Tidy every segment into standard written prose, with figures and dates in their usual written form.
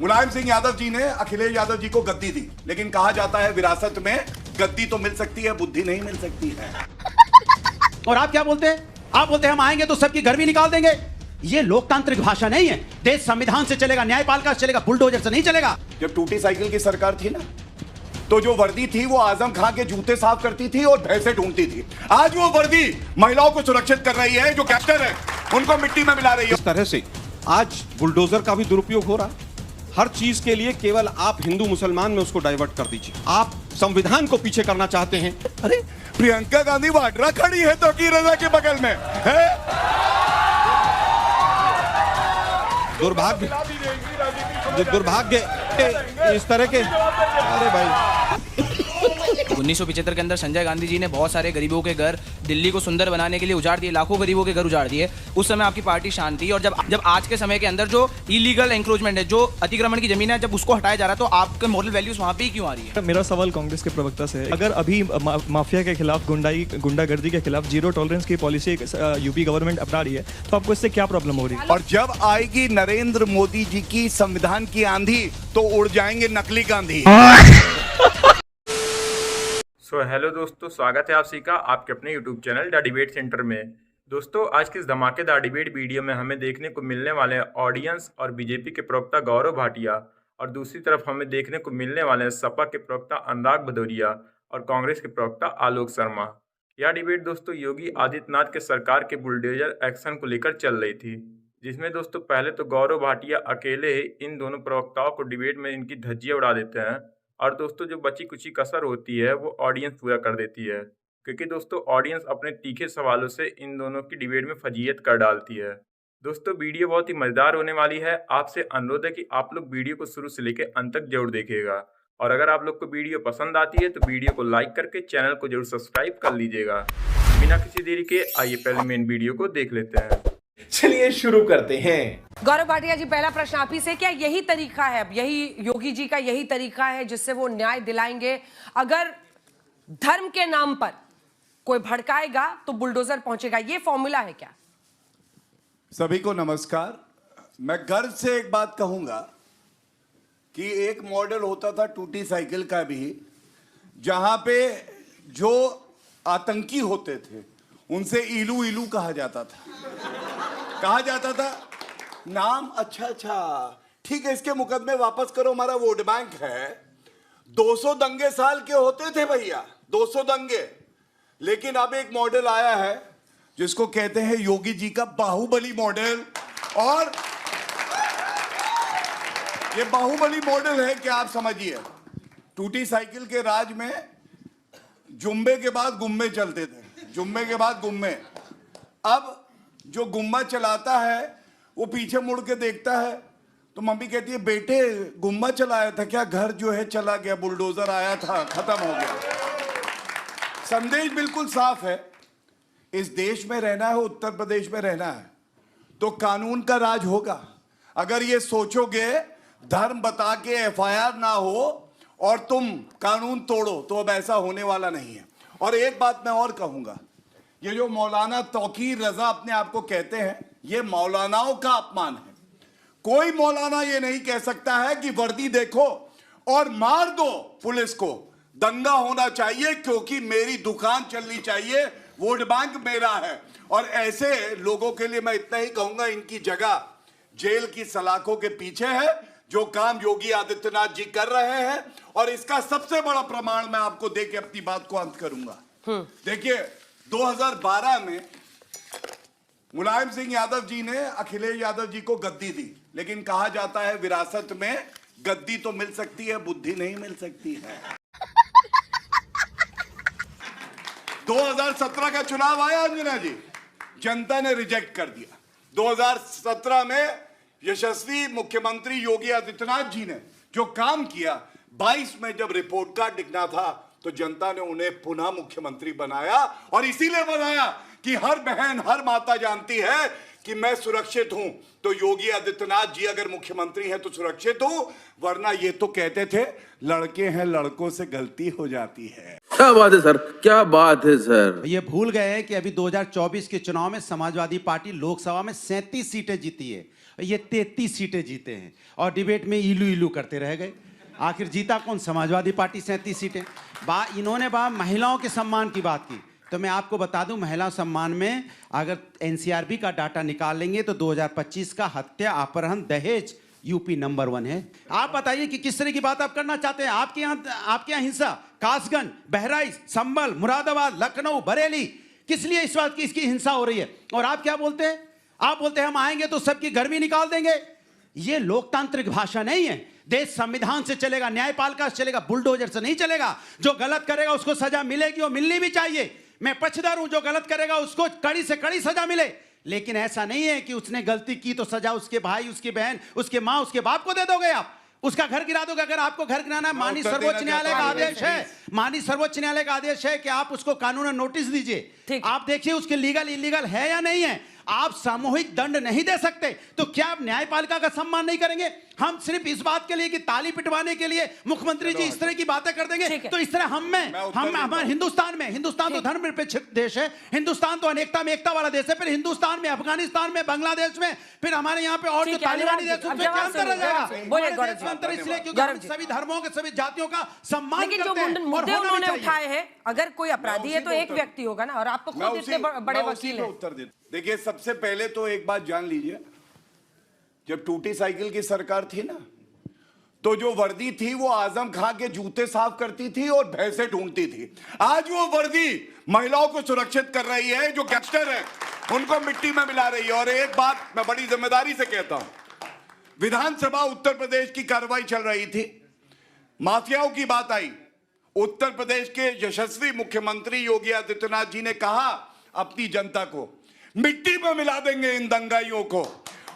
मुलायम सिंह यादव जी ने अखिलेश यादव जी को गद्दी दी, लेकिन कहा जाता है विरासत में गद्दी तो मिल सकती है, बुद्धि नहीं मिल सकती है। और आप क्या बोलते हैं? आप बोलते हैं हम आएंगे तो सबकी घर भी निकाल देंगे। ये लोकतांत्रिक भाषा नहीं है। देश संविधान से चलेगा, न्यायपालिका से चलेगा, बुलडोजर से नहीं चलेगा। जब टूटी साइकिल की सरकार थी ना, तो जो वर्दी थी वो आजम खां के जूते साफ करती थी और भैंसे ढूंढती थी। आज वो वर्दी महिलाओं को सुरक्षित कर रही है, जो कैप्टन है उनको मिट्टी में मिला रही है। इस तरह से आज बुलडोजर का भी दुरुपयोग हो रहा है। हर चीज के लिए केवल आप हिंदू मुसलमान में उसको डाइवर्ट कर दीजिए। आप संविधान को पीछे करना चाहते हैं। अरे प्रियंका गांधी वाड्रा खड़ी है तो की रजा के बगल में है। दुर्भाग्य इस तरह के। अरे भाई 1975 के अंदर संजय गांधी जी ने बहुत सारे गरीबों के घर दिल्ली को सुंदर बनाने के लिए उजाड़ दिए, लाखों गरीबों के घर उजाड़ दिए। उस समय आपकी पार्टी शांत थी। और जब आज के समय के अंदर जो इलीगल एंक्रोचमेंट है, जो अतिक्रमण की जमीन है, जब उसको हटाया जा रहा है, तो आपके मॉरल वैल्यूज वहां पे ही क्यों आ रही है? मेरा सवाल कांग्रेस के प्रवक्ता से है, अगर अभी माफिया के खिलाफ, गुंडागर्दी के खिलाफ जीरो टॉलरेंस की पॉलिसी यूपी गवर्नमेंट अपना रही है, तो आपको इससे क्या प्रॉब्लम हो रही है? और जब आएगी नरेंद्र मोदी जी की संविधान की आंधी तो उड़ जाएंगे नकली गांधी। हेलो दोस्तों, स्वागत है आप सभी का आपके अपने YouTube channel the debate centre में। दोस्तों, आज की इस धमाकेदार डिबेट वीडियो में हमें देखने को मिलने वाले हैं ऑडियंस और बीजेपी के प्रवक्ता गौरव भाटिया, और दूसरी तरफ हमें देखने को मिलने वाले हैं सपा के प्रवक्ता अनुराग भदौरिया और कांग्रेस के प्रवक्ता आलोक शर्मा। यह डिबेट दोस्तों योगी आदित्यनाथ के सरकार के बुलडोजर एक्शन को लेकर चल रही थी, जिसमें दोस्तों पहले तो गौरव भाटिया अकेले ही इन दोनों प्रवक्ताओं को डिबेट में इनकी धज्जियां उड़ा देते हैं, और दोस्तों जो बची कुची कसर होती है वो ऑडियंस पूरा कर देती है, क्योंकि दोस्तों ऑडियंस अपने तीखे सवालों से इन दोनों की डिबेट में फजीयत कर डालती है। दोस्तों वीडियो बहुत ही मजेदार होने वाली है। आपसे अनुरोध है कि आप लोग वीडियो को शुरू से लेकर अंत तक जरूर देखिएगा, और अगर आप लोग को वीडियो पसंद आती है तो वीडियो को लाइक करके चैनल को जरूर सब्सक्राइब कर लीजिएगा। बिना किसी देरी के आइए पहले मेन वीडियो को देख लेते हैं। चलिए शुरू करते हैं। गौरव भाटिया जी, पहला प्रश्न आप ही से, क्या यही तरीका है, अब यही योगी जी का यही तरीका है जिससे वो न्याय दिलाएंगे? अगर धर्म के नाम पर कोई भड़काएगा तो बुलडोजर पहुंचेगा, ये फॉर्मूला है क्या? सभी को नमस्कार। मैं गर्व से एक बात कहूंगा कि एक मॉडल होता था टूटी साइकिल का भी, जहां पे जो आतंकी होते थे उनसे इलू इलू कहा जाता था। नाम अच्छा ठीक है, इसके मुकदमे वापस करो, हमारा वोट बैंक है। 200 दंगे साल के होते थे भैया, 200 दंगे। लेकिन अब एक मॉडल आया है जिसको कहते हैं योगी जी का बाहुबली मॉडल, और ये बाहुबली मॉडल है कि आप समझिए, टूटी साइकिल के राज में जुम्बे के बाद गुम्मे चलते थे, जुम्मे के बाद गुम्मे। अब जो गुम्मा चलाता है वो पीछे मुड़ के देखता है तो मम्मी कहती है, बेटे गुम्मा चलाया था क्या? घर जो है चला गया, बुलडोजर आया था, खत्म हो गया। संदेश बिल्कुल साफ है, इस देश में रहना है, उत्तर प्रदेश में रहना है तो कानून का राज होगा। अगर ये सोचोगे धर्म बता के FIR ना हो और तुम कानून तोड़ो, तो अब ऐसा होने वाला नहीं है। और एक बात मैं और कहूंगा, ये जो मौलाना तौकीर रजा अपने आप को कहते हैं, ये मौलानाओं का अपमान है। कोई मौलाना ये नहीं कह सकता है कि वर्दी देखो और मार दो पुलिस को। दंगा होना चाहिए क्योंकि मेरी दुकान चलनी चाहिए, वोट बैंक मेरा है। और ऐसे लोगों के लिए मैं इतना ही कहूंगा, इनकी जगह जेल की सलाखों के पीछे है। जो काम योगी आदित्यनाथ जी कर रहे हैं, और इसका सबसे बड़ा प्रमाण मैं आपको देके अपनी बात को अंत करूंगा। देखिए 2012 में मुलायम सिंह यादव जी ने अखिलेश यादव जी को गद्दी दी, लेकिन कहा जाता है विरासत में गद्दी तो मिल सकती है, बुद्धि नहीं मिल सकती है। 2017 का चुनाव आया अंजना जी, जनता ने रिजेक्ट कर दिया। 2017 में यशस्वी मुख्यमंत्री योगी आदित्यनाथ जी ने जो काम किया, 22 में जब रिपोर्ट कार्ड दिखना था तो जनता ने उन्हें पुनः मुख्यमंत्री बनाया। और इसीलिए बनाया कि हर बहन हर माता जानती है कि मैं सुरक्षित हूं, तो योगी आदित्यनाथ जी अगर मुख्यमंत्री हैं तो सुरक्षित हूं, वरना ये तो कहते थे लड़के हैं, लड़कों से गलती हो जाती है। क्या बात है सर, क्या बात है सर। ये भूल गए हैं कि अभी 2024 के चुनाव में समाजवादी पार्टी लोकसभा में 37 सीटें जीती है, ये 33 सीटें जीते हैं और डिबेट में इलू इलू करते रह गए। आखिर जीता कौन? समाजवादी पार्टी 37 सीटें। इन्होंने महिलाओं के सम्मान की बात की, तो मैं आपको बता दूं, महिला सम्मान में अगर एनसीआरबी का डाटा निकाल लेंगे तो 2025 का हत्या, अपहरण, दहेज यूपी नंबर 1 है। आप बताइए कि किस तरह की बात आप करना चाहते हैं? आपके यहाँ हिंसा कासगंज, बहराइच, संभल, मुरादाबाद, लखनऊ, बरेली, किस लिए इस बात की इसकी हिंसा हो रही है? और आप क्या बोलते हैं? आप बोलते हैं हम आएंगे तो सबकी गर्मी निकाल देंगे। ये लोकतांत्रिक भाषा नहीं है। देश संविधान से चलेगा, न्यायपालिका से चलेगा, बुलडोजर से नहीं चलेगा। जो गलत करेगा उसको सजा मिलेगी और मिलनी भी चाहिए। मैं पक्षधर हूं, जो गलत करेगा उसको कड़ी से कड़ी सजा मिले। लेकिन ऐसा नहीं है कि उसने गलती की तो सजा उसके भाई, उसकी बहन, उसके मां, उसके बाप को दे दोगे, आप उसका घर गिरा दोगे। अगर आपको घर गिराना है, माननीय सर्वोच्च न्यायालय का आदेश है, माननीय सर्वोच्च न्यायालय का आदेश है कि आप उसको कानूनन नोटिस दीजिए। आप देखिए उसके लीगल इलीगल है या नहीं है। आप सामूहिक दंड नहीं दे सकते तो क्या आप न्यायपालिका का सम्मान नहीं करेंगे? हम सिर्फ इस बात के लिए कि ताली पिटवाने के लिए मुख्यमंत्री जी इस तरह की बातें कर देंगे तो इस तरह हम हमारे हिंदुस्तान तो धर्मनिरपेक्ष देश है, हिंदुस्तान तो अनेकता में एकता वाला देश है। फिर हिंदुस्तान में, अफगानिस्तान में, बांग्लादेश में, फिर हमारे यहाँ पे और जो तालिबानी देश उसमें क्या अंतर रह जाएगा? अंतर इसलिए क्योंकि हम सभी धर्मों के, सभी जातियों का सम्मान करते हैं। मुद्दे उन्होंने उठाए हैं, अगर कोई अपराधी है तो एक व्यक्ति होगा ना, और आप तो खुद इतने बड़े वकील हैं। उत्तर देते। देखिए, सबसे पहले तो एक बात जान लीजिए, जब टूटी साइकिल की सरकार थी ना, तो जो वर्दी थी वो आजम खां के जूते साफ करती थी और भैंसे ढूंढती थी। आज वो वर्दी महिलाओं को सुरक्षित कर रही है, जो गैंगस्टर है उनको मिट्टी में मिला रही है। और एक बात मैं बड़ी जिम्मेदारी से कहता हूं, विधानसभा उत्तर प्रदेश की कार्रवाई चल रही थी, माफियाओं की बात आई। उत्तर प्रदेश के यशस्वी मुख्यमंत्री योगी आदित्यनाथ जी ने कहा अपनी जनता को, मिट्टी में मिला देंगे इन दंगाइयों को।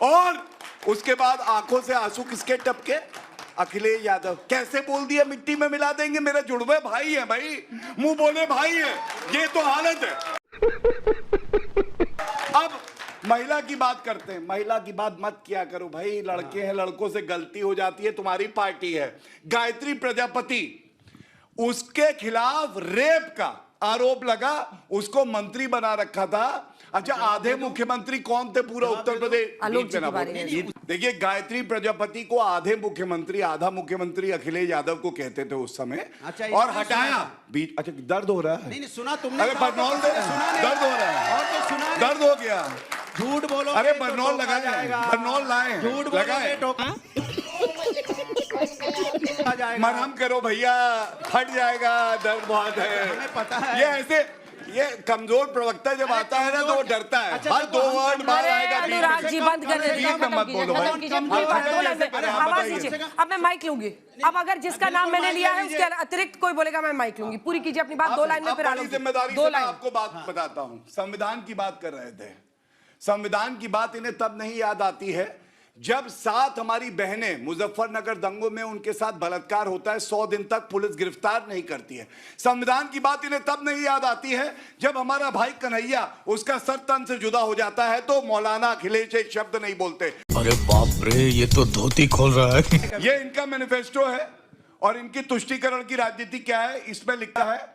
और उसके बाद आंखों से आंसू किसके टपके? अखिलेश यादव। कैसे बोल दिया मिट्टी में मिला देंगे? मेरे जुड़वे भाई है भाई, मुंह बोले भाई है। ये तो हालत है। अब महिला की बात करते हैं। महिला की बात मत किया करो भाई, लड़के हैं, लड़कों से गलती हो जाती है। तुम्हारी पार्टी है गायत्री प्रजापति, उसके खिलाफ रेप का आरोप लगा, उसको मंत्री बना रखा था। अच्छा, आधे मुख्यमंत्री कौन थे पूरा उत्तर प्रदेश? देखिए, गायत्री प्रजापति को आधे मुख्यमंत्री, आधा मुख्यमंत्री अखिलेश यादव को कहते थे उस समय। अच्छा, और हटाया बीच। अच्छा, दर्द हो रहा है? नहीं सुना तुमने? अरे बरनौल दर्द हो रहा है, और तो सुना, दर्द हो गया। झूठ बोलो। अरे बरनौल लगाए, बरनौल लाए, झूठ लगाए। मरहम करो भैया, फट जाएगा, दर्द बहुत है। हमें पता है। ये ऐसे, ये कमजोर प्रवक्ता जब आता है ना तो वो डरता है। हर 2 वर्ड बाद आएगा। अनुराग जी बंद कर दीजिए, मत बोलो भाई। अब मैं माइक लूंगी। अब अगर जिसका नाम मैंने लिया है उसके अतिरिक्त कोई बोलेगा, मैं माइक लूंगी। पूरी कीजिए अपनी बात, 2 लाइन में फिर आ जिम्मेदारी से मैं आपको बात बताता हूं। संविधान की बात कर रहे थे। संविधान की बात इन्हें तब नहीं याद आती है जब 7 हमारी बहनें मुजफ्फरनगर दंगों में उनके साथ बलात्कार होता है, 100 दिन तक पुलिस गिरफ्तार नहीं करती है। संविधान की बात इन्हें तब नहीं याद आती है जब हमारा भाई कन्हैया, उसका सर तन से जुदा हो जाता है तो मौलाना अखिलेश एक शब्द नहीं बोलते। अरे बाप रे, ये तो धोती खोल रहा है। ये इनका मैनिफेस्टो है। और इनकी तुष्टीकरण की राजनीति क्या है? इसमें लिखा है,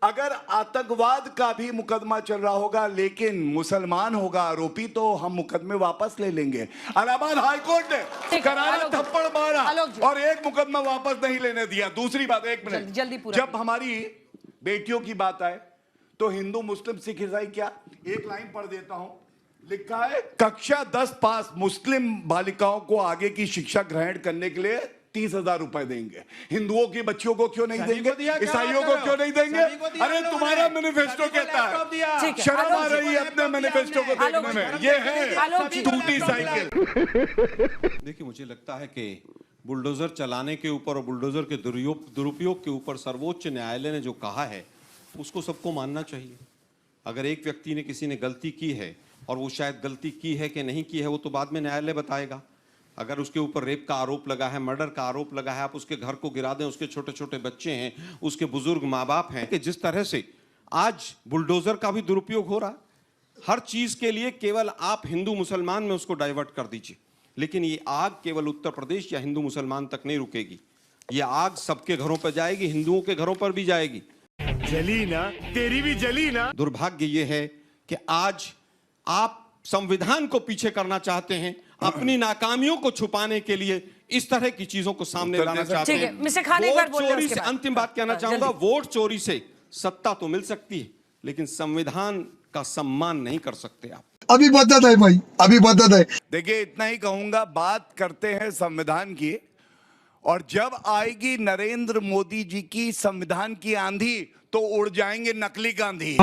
अगर आतंकवाद का भी मुकदमा चल रहा होगा लेकिन मुसलमान होगा आरोपी तो हम मुकदमे वापस ले लेंगे। इलाहाबाद हाईकोर्ट ने करारा थप्पड़ मारा और एक मुकदमा वापस नहीं लेने दिया। दूसरी बात, 1 मिनट जल्दी पूरा। जब हमारी बेटियों की बात आए तो हिंदू, मुस्लिम, सिख, ईसाई, क्या, एक लाइन पढ़ देता हूं, लिखा है, कक्षा 10 पास मुस्लिम बालिकाओं को आगे की शिक्षा ग्रहण करने के लिए 30,000 रुपए देंगे। हिंदुओं की बच्चियों को क्यों नहीं देंगे? ईसाइयों को क्यों नहीं देंगे? अरे तुम्हारा मैनिफेस्टो कहता है, शर्म आ रही है अपने मैनिफेस्टो को देखने में। ये है टूटी साइकिल। देखिए, मुझे लगता है कि बुलडोजर चलाने के ऊपर और बुलडोजर के दुरुपयोग के ऊपर सर्वोच्च न्यायालय ने जो कहा है उसको सबको मानना चाहिए। अगर एक व्यक्ति ने, किसी ने गलती की है और वो शायद गलती की है कि नहीं की है वो तो बाद में न्यायालय बताएगा। अगर उसके ऊपर रेप का आरोप लगा है, मर्डर का आरोप लगा है, आप उसके घर को गिरा दें, उसके छोटे छोटे बच्चे हैं, उसके बुजुर्ग माँ बाप हैं, कि जिस तरह से आज बुलडोजर का भी दुरुपयोग हो रहा है। हर चीज के लिए केवल आप हिंदू मुसलमान में उसको डाइवर्ट कर दीजिए, लेकिन ये आग केवल उत्तर प्रदेश या हिंदू मुसलमान तक नहीं रुकेगी। ये आग सबके घरों पर जाएगी, हिंदुओं के घरों पर भी जाएगी। जली ना, तेरी भी जली ना। दुर्भाग्य ये है कि आज आप संविधान को पीछे करना चाहते हैं, अपनी नाकामियों को छुपाने के लिए इस तरह की चीजों को सामने लाना चाहते ठीक हैं। है, मिस्टर खान एक बार वोट बोल लें चोरी उसके से बाद। अंतिम बात कहना चाहूंगा, वोट चोरी से सत्ता तो मिल सकती है, लेकिन संविधान का सम्मान नहीं कर सकते आप। अभी बदत है भाई, अभी बदत है। देखिए इतना ही कहूंगा, बात करते हैं संविधान की, और जब आएगी नरेंद्र मोदी जी की संविधान की आंधी तो उड़ जाएंगे नकली गांधी।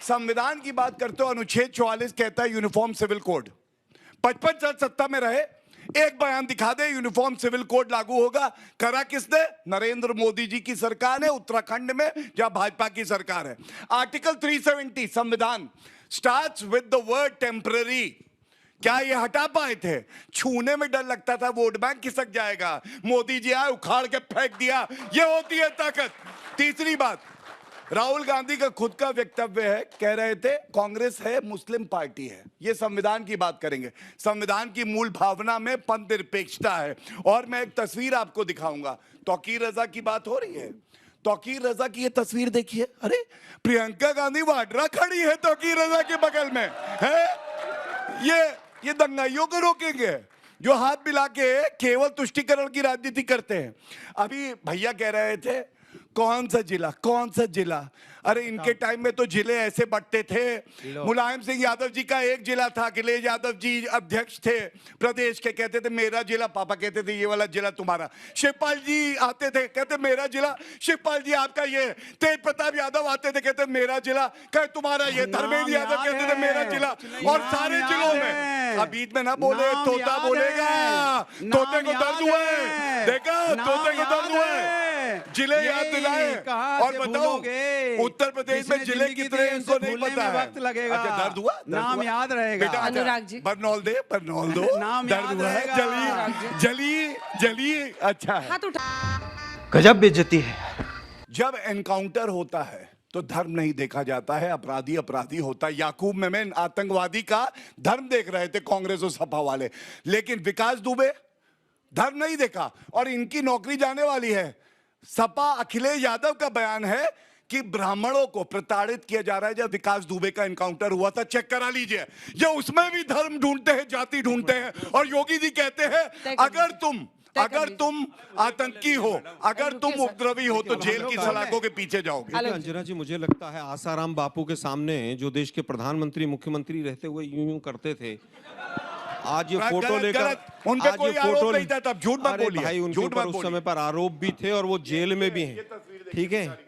संविधान की बात करते हो, अनुच्छेद 44 कहता है यूनिफॉर्म सिविल कोड। 55 साल सत्ता में रहे, एक बयान दिखा दे यूनिफॉर्म सिविल कोड लागू होगा। करा किसने? नरेंद्र मोदी जी की सरकार है उत्तराखंड में, जहां भाजपा की सरकार है। आर्टिकल 370 संविधान starts with the word temporary. क्या ये हटा पाए थे? छूने में डर लगता था, वोट बैंक खिसक जाएगा। मोदी जी आए, उखाड़ के फेंक दिया। ये होती है ताकत। तीसरी बात, राहुल गांधी का खुद का वक्तव्य है, कह रहे थे कांग्रेस है मुस्लिम पार्टी है। ये संविधान की बात करेंगे। संविधान की मूल भावना में पंथ निरपेक्षता है। और मैं एक तस्वीर आपको दिखाऊंगा। तौकीर रजा की बात हो रही है, तौकीर रजा की ये तस्वीर देखिए। अरे प्रियंका गांधी वाड्रा खड़ी है तौकीर रजा के बगल में है। ये दंगाइयों को रोकेंगे जो हाथ मिला के केवल तुष्टीकरण की राजनीति करते हैं। अभी भैया कह रहे थे कौन सा जिला, कौन सा जिला? अरे इनके टाइम में तो जिले ऐसे बंटते थे। मुलायम सिंह यादव जी का एक जिला था, अखिलेश यादव जी अध्यक्ष थे प्रदेश के, कहते थे मेरा जिला, पापा कहते थे ये वाला जिला तुम्हारा। शिवपाल जी आते थे, कहते मेरा जिला, शिवपाल जी आपका ये। तेज प्रताप यादव आते थे, कहते मेरा जिला, कहे तुम्हारा ये। धर्मेंद्र यादव कहते थे मेरा जिला। और सारे जिलों में, अब बीच में ना बोले, तोता बोलेगा, तोते को दर्द हुआ है, देखा तोते को दर्द हुआ है। जिले याद दिलाए। और बताओ उत्तर प्रदेश में जिले कितने इनको नहीं पता है। वक्त लगेगा। अच्छा दर्द हुआ, नाम याद रहेगा। बेटा अनुराग जी, बरनौल दे, बरनौल दो। नाम दर्द याद हुआ है, रहेगा। जली। अच्छा है। हाथ उठा। गजब बेइज्जती है। जब एनकाउंटर होता है तो धर्म नहीं देखा जाता है, अपराधी अपराधी होता है। याकूब मेमन आतंकवादी का धर्म देख रहे थे कांग्रेस और सपा वाले, लेकिन विकास दुबे धर्म नहीं देखा। और इनकी नौकरी जाने वाली है। सपा अखिलेश यादव का बयान है कि ब्राह्मणों को प्रताड़ित किया जा रहा है। जब विकास दुबे का एनकाउंटर हुआ था, चेक करा लीजिए, ये उसमें भी धर्म ढूंढते हैं, जाति ढूंढते हैं। और योगी जी कहते हैं अगर तुम आतंकी हो, अगर तुम उपद्रवी हो तो जेल की सलाखों के पीछे जाओगे। अंजना जी, मुझे लगता है आसाराम बापू के सामने जो देश के प्रधानमंत्री मुख्यमंत्री रहते हुए यूं करते थे, आज ये फोटो लेकर उनका कोई आरोप नहीं था तब, झूठ मत बोलिए भाई, उनके ऊपर उस समय पर आरोप भी थे और वो जेल में भी हैं। ठीक है,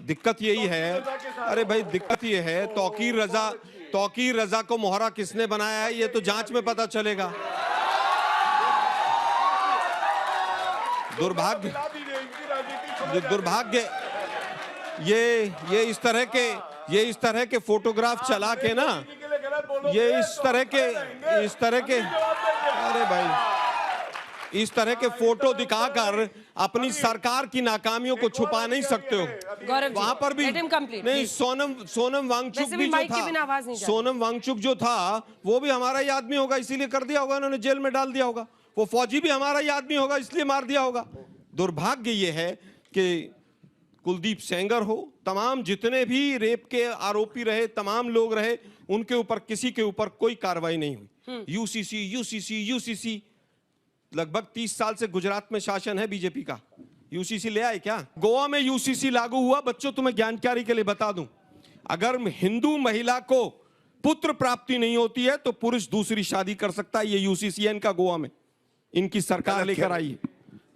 दिक्कत यही है। अरे भाई दिक्कत ये है, तौकीर रजा को मोहरा किसने बनाया है ये तो जांच में पता चलेगा। दुर्भाग्य ये इस तरह के फोटोग्राफ चला के ना, ये इस तरह के अरे भाई इस तरह के फोटो दिखाकर अपनी सरकार की नाकामियों को छुपा नहीं सकते हो। वहां पर भी नहीं, सोनम वांगचुक भी जो था, सोनम वांगचुक जो था वो भी हमारा ही आदमी होगा, इसीलिए कर दिया होगा, उन्होंने जेल में डाल दिया होगा। वो फौजी भी हमारा ही आदमी होगा, इसलिए मार दिया होगा। दुर्भाग्य ये है कि कुलदीप सेंगर हो, तमाम जितने भी रेप के आरोपी रहे, तमाम लोग रहे, उनके ऊपर किसी के ऊपर कोई कार्रवाई नहीं हुई। यूसीसी लगभग 30 साल से गुजरात में शासन है बीजेपी का। यूसीसी ले आए क्या? गोवा में यूसीसी लागू हुआ। बच्चों, तुम्हें जानकारी के लिए बता दूं, अगर हिंदू महिला को पुत्र प्राप्ति नहीं होती है तो पुरुष दूसरी शादी कर सकता है। ये यूसीसी है इनका, गोवा में इनकी सरकार लेकर आई है।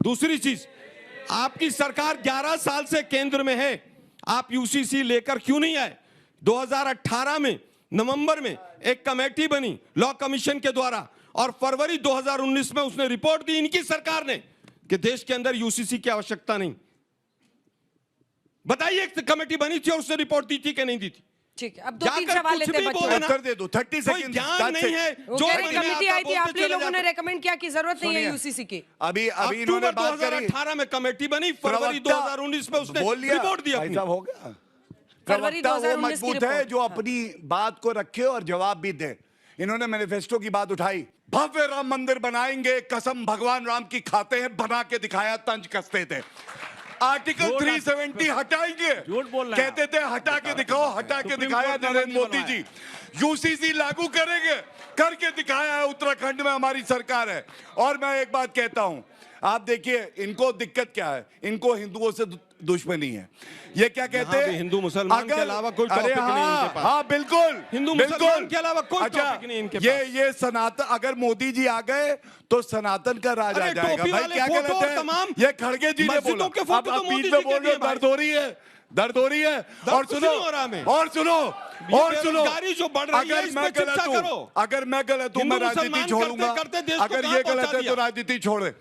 दूसरी चीज, आपकी सरकार 11 साल से केंद्र में है, आप यूसीसी लेकर क्यों नहीं आए? 2018 में नवंबर में एक कमेटी बनी लॉ कमीशन के द्वारा, और फरवरी 2019 में उसने रिपोर्ट दी इनकी सरकार ने कि देश के अंदर यूसीसी की आवश्यकता नहीं। बताइए, एक कमेटी बनी थी और उसने रिपोर्ट दी थी कि नहीं दी थी? ठीक है, अब 2-3 सवाल लेते हैं बच्चों। कर दे दो, 30 सेकंड। ज्ञान नहीं है जो कमेटी आई थी, आप लोगों ने रेकमेंड किया कि जरूरत नहीं है यूसीसी की। अभी इन्होंने बात करी, 2018 में कमेटी बनी, फरवरी 2019 में उसने रिपोर्ट दी अपनी। हो गया। फरवरी प्रवक्ता वो 2019 की मजबूत है रिपोर्ट। जो अपनी बात को रखे और जवाब भी दे। इन्होंने मैनिफेस्टो की बात उठाई, भव्य राम मंदिर बनाएंगे, कसम भगवान राम की खाते हैं, बना के दिखाया, तंज कसते थे। आर्टिकल 370 हटाएंगे। झूठ बोल रहे हैं कहते थे हटा के दिखाओ, हटा के दिखाया नरेंद्र मोदी जी। यूसीसी लागू करेंगे, करके दिखाया है। उत्तराखंड में हमारी सरकार है। और मैं एक बात कहता हूं, आप देखिए इनको दिक्कत क्या है, इनको हिंदुओं से दुश्मनी है। ये क्या कहते हैं, हिंदू मुसलमान के अलावा कोई टॉपिक नहीं इनके पास। हाँ बिल्कुल, हिंदू मुसलमान के अलावा कोई टॉपिक नहीं इनके पास। ये सनातन, अगर मोदी जी आ गए तो सनातन का राज आ जाएगा। भाई क्या गलत है, ये खड़गे जी ने बोला। अब बीच में बोल रहे दर्द हो रही है, दर्द हो रही है। और सुनो, और सुनो, और सुनो, जो बढ़ रही है, अगर मैं गलत हूं, अगर मैं गलत हूं, मैं राजनीति छोड़ूंगा। अगर ये गलत है तो राजनीति छोड़े।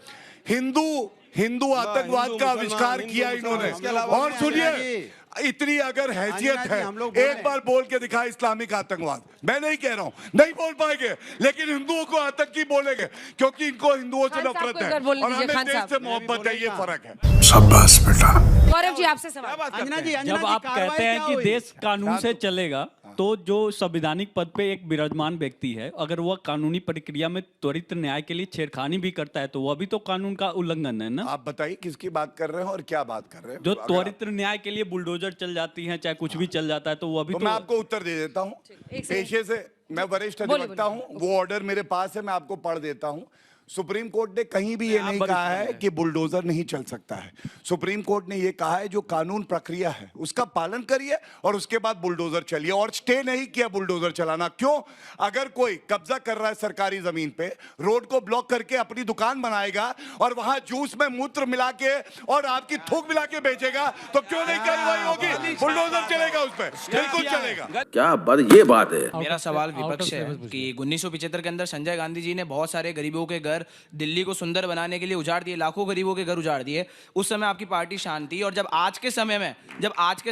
हिंदू आतंकवाद का आविष्कार किया इन्होंने। और सुनिए, इतनी अगर हैसियत है, एक बार बोल के दिखा इस्लामिक आतंकवाद। मैं नहीं कह रहा हूं नहीं बोल पाएंगे, लेकिन हिंदुओं को आतंकी बोलेंगे, क्योंकि इनको हिंदुओं से नफरत है और हमें देश से मोहब्बत है। ये फर्क है। शाबाश बेटा। गौरव जी आपसे सवाल। जब आप कहते हैं कि देश कानून से चलेगा, तो जो संवैधानिक पद पे एक विराजमान व्यक्ति है, अगर वह कानूनी प्रक्रिया में त्वरित न्याय के लिए छेड़खानी भी करता है तो वह भी तो कानून का उल्लंघन है ना। आप बताइए किसकी बात कर रहे हैं और क्या बात कर रहे हैं। जो त्वरित न्याय के लिए बुलडोजर चल जाती है, चाहे कुछ भी चल जाता है, तो वह भी तो मैं आपको उत्तर दे देता हूँ पेशे से। मैं वरिष्ठ अधिवक्ता हूँ, वो ऑर्डर मेरे पास है, मैं आपको पढ़ देता हूँ। सुप्रीम कोर्ट ने कहीं भी ये नहीं कहा है कि बुलडोजर नहीं चल सकता है। सुप्रीम कोर्ट ने ये कहा है जो कानून प्रक्रिया है उसका पालन करिए और उसके बाद बुलडोजर चलिए। और स्टे नहीं किया बुलडोजर चलाना। क्यों? अगर कोई कब्जा कर रहा है सरकारी जमीन पे, रोड को ब्लॉक करके अपनी दुकान बनाएगा और वहां जूस में मूत्र मिला के और आपकी थूक मिला के बेचेगा, तो क्यों नहीं कार्रवाई होगी? बुलडोजर चलेगा उस पर, बिल्कुल चलेगा। क्या बात, ये बात है। मेरा सवाल विपक्ष है कि 1975 के अंदर संजय गांधी जी ने बहुत सारे गरीबों के घर दिल्ली को सुंदर बनाने के लिए उजाड़ दिए, लाखों गरीबों के घर उजाड़ दिए। उस समय आपकी पार्टी शांत थी। और जब आज के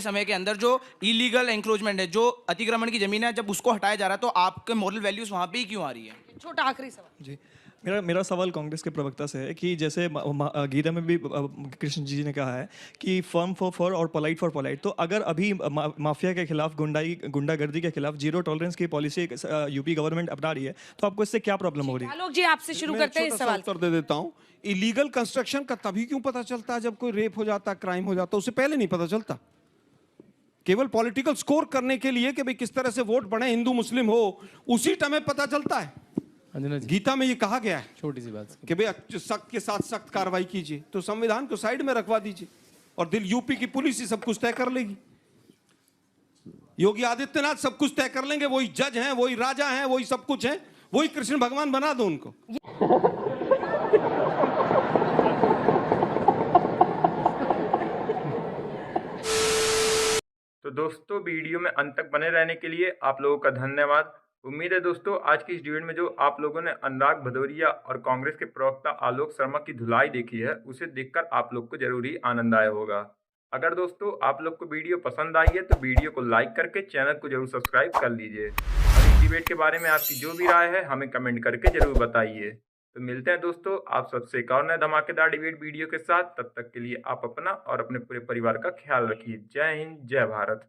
समय के अंदर जो इलीगल एंक्रोचमेंट है, जो अतिक्रमण की जमीन है, जब उसको हटाया जा रहा है, तो आपके मॉरल वैल्यूज वहां पे ही क्यों आ रही है? छोटा आखिरी सवाल जी। मेरा सवाल कांग्रेस के प्रवक्ता से है कि जैसे गीता में भी कृष्ण जी ने कहा है कि फर्म फॉर और पोलाइट फॉर पोलाइट। तो अगर अभी माफिया के खिलाफ, गुंडागर्दी के खिलाफ जीरो टॉलरेंस की पॉलिसी यूपी गवर्नमेंट अपना रही है, तो आपको इससे क्या प्रॉब्लम हो रही है? आलोक जी आपसे शुरू करते हैं इस सवाल। उत्तर दे देता हूँ। इलीगल कंस्ट्रक्शन का तभी क्यों पता चलता है जब कोई रेप हो जाता, क्राइम हो जाता, उससे पहले नहीं पता चलता। केवल पॉलिटिकल स्कोर करने के लिए कि भाई किस तरह से वोट बढ़े, हिंदू मुस्लिम हो, उसी टाइम पता चलता है। गीता में ये कहा गया है, छोटी सी बात, कि भाई सख्त के साथ सख्त कार्रवाई कीजिए। तो संविधान को साइड में रखवा दीजिए और यूपी की पुलिस ही सब कुछ तय कर लेगी। योगी आदित्यनाथ सब कुछ तय कर लेंगे। वही जज हैं, वही राजा हैं, वही सब कुछ हैं, वही कृष्ण भगवान बना दो उनको। तो दोस्तों वीडियो में अंत तक बने रहने के लिए आप लोगों का धन्यवाद। उम्मीद है दोस्तों आज की इस डिबेट में जो आप लोगों ने अनुराग भदौरिया और कांग्रेस के प्रवक्ता आलोक शर्मा की धुलाई देखी है, उसे देखकर आप लोग को जरूर ही आनंद आया होगा। अगर दोस्तों आप लोग को वीडियो पसंद आई है तो वीडियो को लाइक करके चैनल को जरूर सब्सक्राइब कर लीजिए। और इस डिबेट के बारे में आपकी जो भी राय है हमें कमेंट करके जरूर बताइए। तो मिलते हैं दोस्तों आप सबसे एक और नए धमाकेदार डिबेट वीडियो के साथ। तब तक के लिए आप अपना और अपने पूरे परिवार का ख्याल रखिए। जय हिंद, जय भारत।